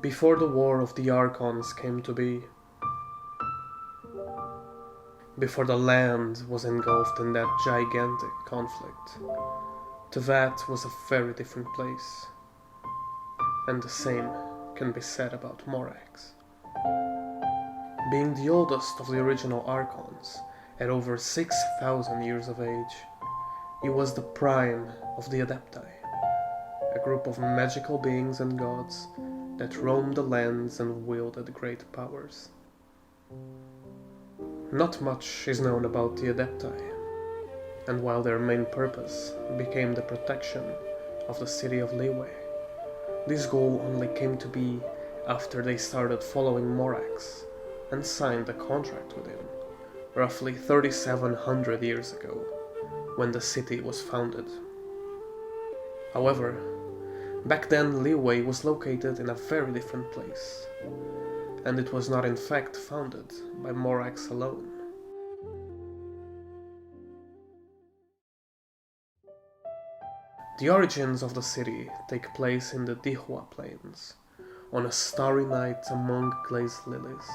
before the War of the Archons came to be, before the land was engulfed in that gigantic conflict, Teyvat was a very different place, and the same can be said about Morax. Being the oldest of the original Archons, at over 6,000 years of age, it was the prime of the Adepti, a group of magical beings and gods that roamed the lands and wielded great powers. Not much is known about the Adepti, and while their main purpose became the protection of the city of Liyue, this goal only came to be after they started following Morax and signed a contract with him, roughly 3,700 years ago, when the city was founded. However, back then Liyue was located in a very different place, and it was not in fact founded by Morax alone. The origins of the city take place in the Dihua Plains, on a starry night among glazed lilies,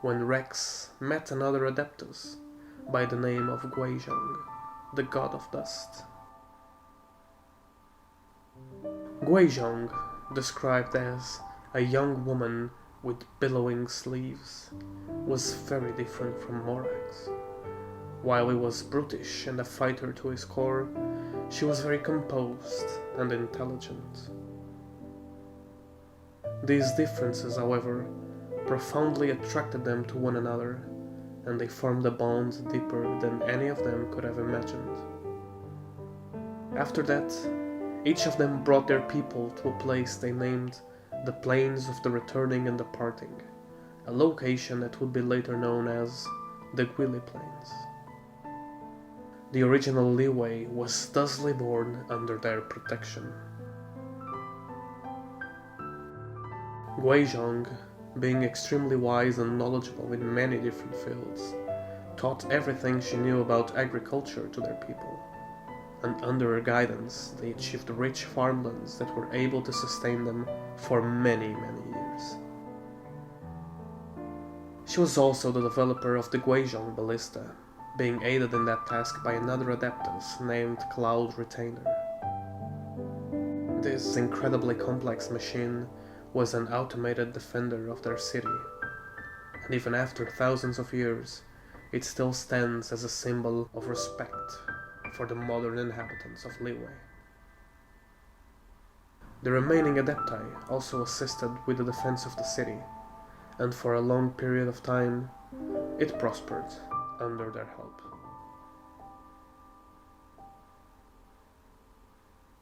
when Rex met another Adeptus by the name of Guizhong, the god of dust. Guizhong, described as a young woman with billowing sleeves, was very different from Morax. While he was brutish and a fighter to his core, she was very composed and intelligent. These differences, however, profoundly attracted them to one another, and they formed a bond deeper than any of them could have imagined. After that, each of them brought their people to a place they named the Plains of the Returning and Departing, a location that would be later known as the Guili Plains. The original Liyue was thusly born under their protection. Guizhong, being extremely wise and knowledgeable in many different fields, taught everything she knew about agriculture to their people, and under her guidance they achieved rich farmlands that were able to sustain them for many years. She was also the developer of the Guizhong Ballista, being aided in that task by another Adeptus named Cloud Retainer. This incredibly complex machine was an automated defender of their city, and even after thousands of years, it still stands as a symbol of respect for the modern inhabitants of Liyue. The remaining Adepti also assisted with the defense of the city, and for a long period of time, it prospered under their help.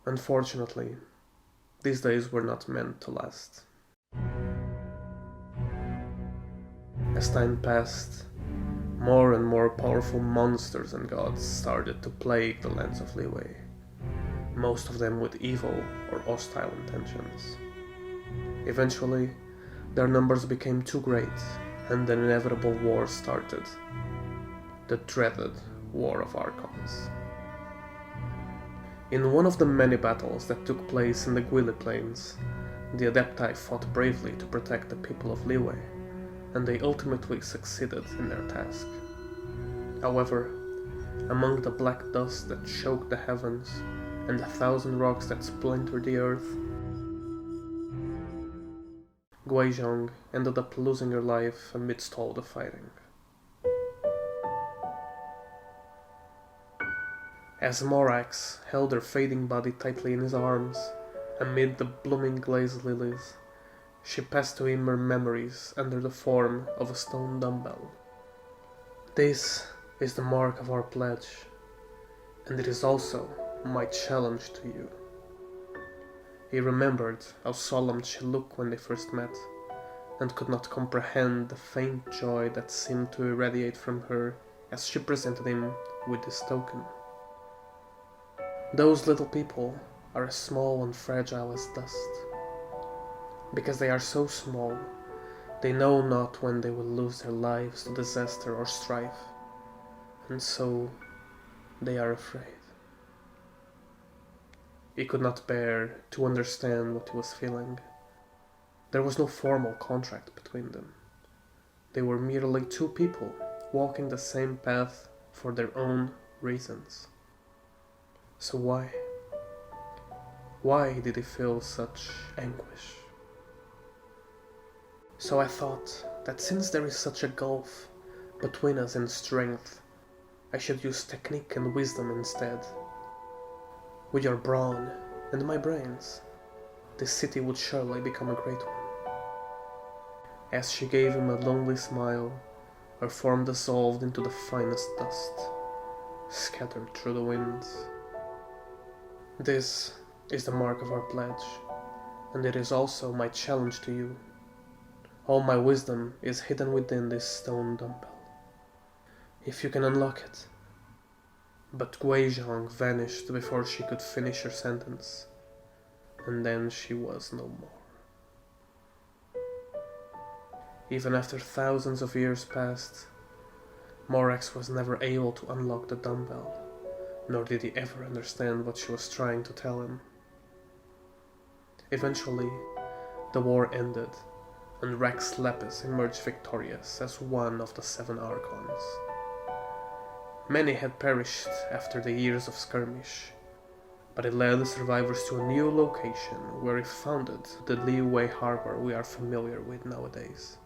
Unfortunately, these days were not meant to last. As time passed, more and more powerful monsters and gods started to plague the lands of Liyue, most of them with evil or hostile intentions. Eventually, their numbers became too great, and an inevitable war started. The dreaded War of Archons. In one of the many battles that took place in the Guili Plains, the Adepti fought bravely to protect the people of Liyue, and they ultimately succeeded in their task. However, among the black dust that choked the heavens and the 1,000 rocks that splintered the earth, Guizhong ended up losing her life amidst all the fighting. As Morax held her fading body tightly in his arms, amid the blooming glazed lilies, she passed to him her memories under the form of a stone dumbbell. This is the mark of our pledge, and it is also my challenge to you. He remembered how solemn she looked when they first met, and could not comprehend the faint joy that seemed to irradiate from her as she presented him with this token. Those little people are as small and fragile as dust. Because they are so small, they know not when they will lose their lives to disaster or strife, and so they are afraid. He could not bear to understand what he was feeling, There was no formal contract between them. They were merely two people walking the same path for their own reasons. So why? Why did he feel such anguish? So I thought that since there is such a gulf between us in strength, I should use technique and wisdom instead. With your brawn and my brains, this city would surely become a great one. As she gave him a lonely smile, her form dissolved into the finest dust, scattered through the winds. This is the mark of our pledge, and it is also my challenge to you. All my wisdom is hidden within this stone dumbbell. If you can unlock it. But Guizhong vanished before she could finish her sentence, and then she was no more. Even after thousands of years passed, Morax was never able to unlock the dumbbell, nor did he ever understand what she was trying to tell him. Eventually, the war ended, and Rex Lapis emerged victorious as one of the 7 Archons. Many had perished after the years of skirmish, but it led the survivors to a new location where he founded the Liyue harbor we are familiar with nowadays.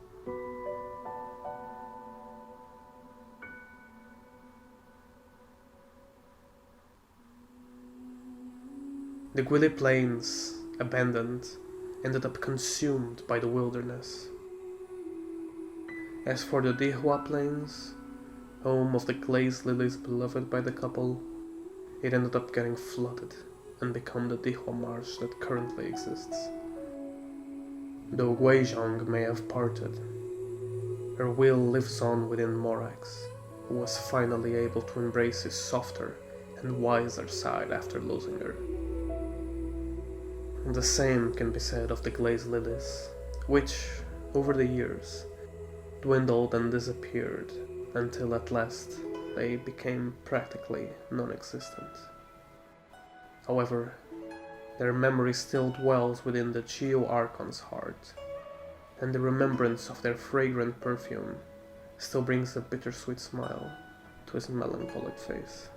The Guili plains, abandoned, ended up consumed by the wilderness. As for the Dihua plains, home of the glazed lilies beloved by the couple, it ended up getting flooded and become the Dihua marsh that currently exists. Though Guizhong may have parted, her will lives on within Morax, who was finally able to embrace his softer and wiser side after losing her. The same can be said of the glazed lilies, which, over the years, dwindled and disappeared until at last they became practically non-existent. However, their memory still dwells within the Geo Archon's heart, and the remembrance of their fragrant perfume still brings a bittersweet smile to his melancholic face.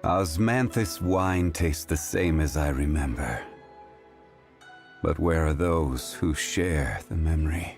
Osmanthus wine tastes the same as I remember. But where are those who share the memory?